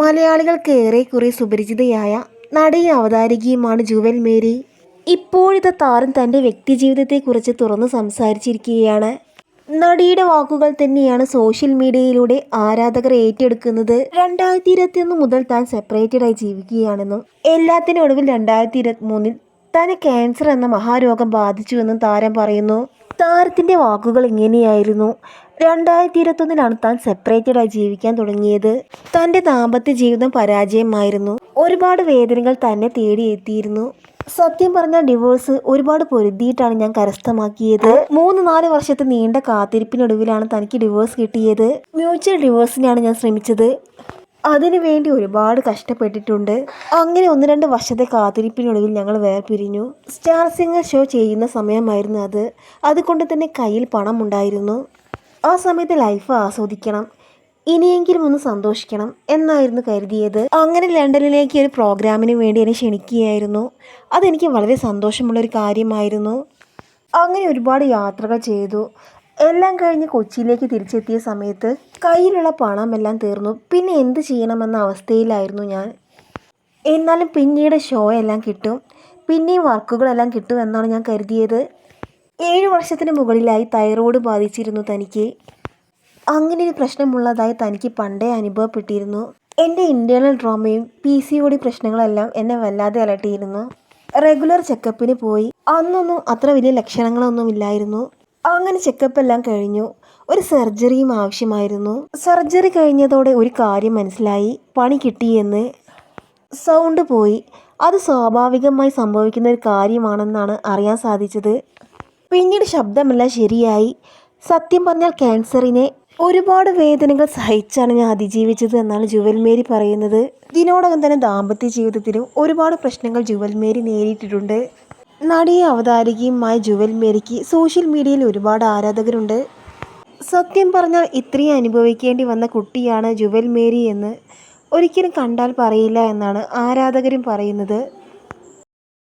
മലയാളികൾക്ക് ഏറെക്കുറെ സുപരിചിതയായ നടിയും അവതാരകയുമാണ് ജുവൽ മേരി. ഇപ്പോഴത്തെ താരം തൻ്റെ വ്യക്തിജീവിതത്തെക്കുറിച്ച് തുറന്നു സംസാരിച്ചിരിക്കുകയാണ്. നടിയുടെ വാക്കുകൾ തന്നെയാണ് സോഷ്യൽ മീഡിയയിലൂടെ ആരാധകർ ഏറ്റെടുക്കുന്നത്. 2021 മുതൽ താൻ സെപ്പറേറ്റഡായി ജീവിക്കുകയാണെന്നും എല്ലാത്തിനൊടുവിൽ 2023 തന്നെ ക്യാൻസർ എന്ന മഹാരോഗം ബാധിച്ചുവെന്നും താരം പറയുന്നു. താരത്തിൻ്റെ വാക്കുകൾ ഇങ്ങനെയായിരുന്നു: 2021 താൻ സെപ്പറേറ്റഡായി ജീവിക്കാൻ തുടങ്ങിയത്. തൻ്റെ ദാമ്പത്യ ജീവിതം പരാജയമായിരുന്നു. ഒരുപാട് വേദനകൾ തന്നെ തേടിയെത്തിയിരുന്നു. സത്യം പറഞ്ഞാൽ ഡിവോഴ്സ് ഒരുപാട് പൊരുതിയിട്ടാണ് ഞാൻ കരസ്ഥമാക്കിയത്. 3-4 വർഷത്തെ നീണ്ട കാത്തിരിപ്പിനൊടുവിലാണ് തനിക്ക് ഡിവോഴ്സ് കിട്ടിയത്. മ്യൂച്വൽ ഡിവോഴ്സിനാണ് ഞാൻ ശ്രമിച്ചത്. അതിനുവേണ്ടി ഒരുപാട് കഷ്ടപ്പെട്ടിട്ടുണ്ട്. അങ്ങനെ 1-2 വർഷത്തെ കാത്തിരിപ്പിനൊടുവിൽ ഞങ്ങൾ വേർപിരിഞ്ഞു. സ്റ്റാർ സിംഗർ ഷോ ചെയ്യുന്ന സമയമായിരുന്നു അത്. അതുകൊണ്ട് തന്നെ കയ്യിൽ പണമുണ്ടായിരുന്നു. ആ സമയത്ത് ലൈഫ് ആസ്വദിക്കണം, ഇനിയെങ്കിലും ഒന്ന് സന്തോഷിക്കണം എന്നായിരുന്നു കരുതിയത്. അങ്ങനെ ലണ്ടനിലേക്ക് ഒരു പ്രോഗ്രാമിന് വേണ്ടി എന്നെ ക്ഷണിക്കുകയായിരുന്നു. അതെനിക്ക് വളരെ സന്തോഷമുള്ളൊരു കാര്യമായിരുന്നു. അങ്ങനെ ഒരുപാട് യാത്രകൾ ചെയ്തു. എല്ലാം കഴിഞ്ഞ് കൊച്ചിയിലേക്ക് തിരിച്ചെത്തിയ സമയത്ത് കയ്യിലുള്ള പണമെല്ലാം തീർന്നു. പിന്നെ എന്ത് ചെയ്യണമെന്ന അവസ്ഥയിലായിരുന്നു ഞാൻ. എന്നാലും പിന്നീട് ഷോ എല്ലാം കിട്ടും, പിന്നെയും വർക്കുകളെല്ലാം കിട്ടുമെന്നാണ് ഞാൻ കരുതിയത്. 7 വർഷത്തിന് മുകളിലായി തൈറോയ്ഡ് ബാധിച്ചിരുന്നു തനിക്ക്. അങ്ങനെ ഒരു പ്രശ്നമുള്ളതായി തനിക്ക് പണ്ടേ അനുഭവപ്പെട്ടിരുന്നു. എൻ്റെ ഇൻറ്റേർണൽ ട്രോമയും PCOD പ്രശ്നങ്ങളെല്ലാം എന്നെ വല്ലാതെ അലട്ടിയിരുന്നു. റെഗുലർ ചെക്കപ്പിന് പോയി. അന്നൊന്നും അത്ര വലിയ ലക്ഷണങ്ങളൊന്നുമില്ലായിരുന്നു. അങ്ങനെ ചെക്കപ്പ് എല്ലാം കഴിഞ്ഞു. ഒരു സർജറിയും ആവശ്യമായിരുന്നു. സർജറി കഴിഞ്ഞതോടെ ഒരു കാര്യം മനസ്സിലായി: പണി കിട്ടിയെന്ന്. സൗണ്ട് പോയി. അത് സ്വാഭാവികമായി സംഭവിക്കുന്ന ഒരു കാര്യമാണെന്നാണ് അറിയാൻ സാധിച്ചത്. പിന്നീട് ശബ്ദമെല്ലാം ശരിയായി. സത്യം പറഞ്ഞാൽ ക്യാൻസറിനെ ഒരുപാട് വേദനകൾ സഹിച്ചാണ് ഞാൻ അതിജീവിച്ചത് എന്നാണ് ജുവൽ മേരി പറയുന്നത്. ഇതിനോടകം തന്നെ ദാമ്പത്യ ജീവിതത്തിലും ഒരുപാട് പ്രശ്നങ്ങൾ ജുവൽ മേരി നേരിട്ടിട്ടുണ്ട്. നടിയും അവതാരകയുമായ ജുവൽ മേരിക്ക് സോഷ്യൽ മീഡിയയിൽ ഒരുപാട് ആരാധകരുണ്ട്. സത്യം പറഞ്ഞാൽ ഇത്രയും അനുഭവിക്കേണ്ടി വന്ന കുട്ടിയാണ് ജുവൽ മേരി എന്ന് ഒരിക്കലും കണ്ടാൽ പറയില്ല എന്നാണ് ആരാധകരും പറയുന്നത്.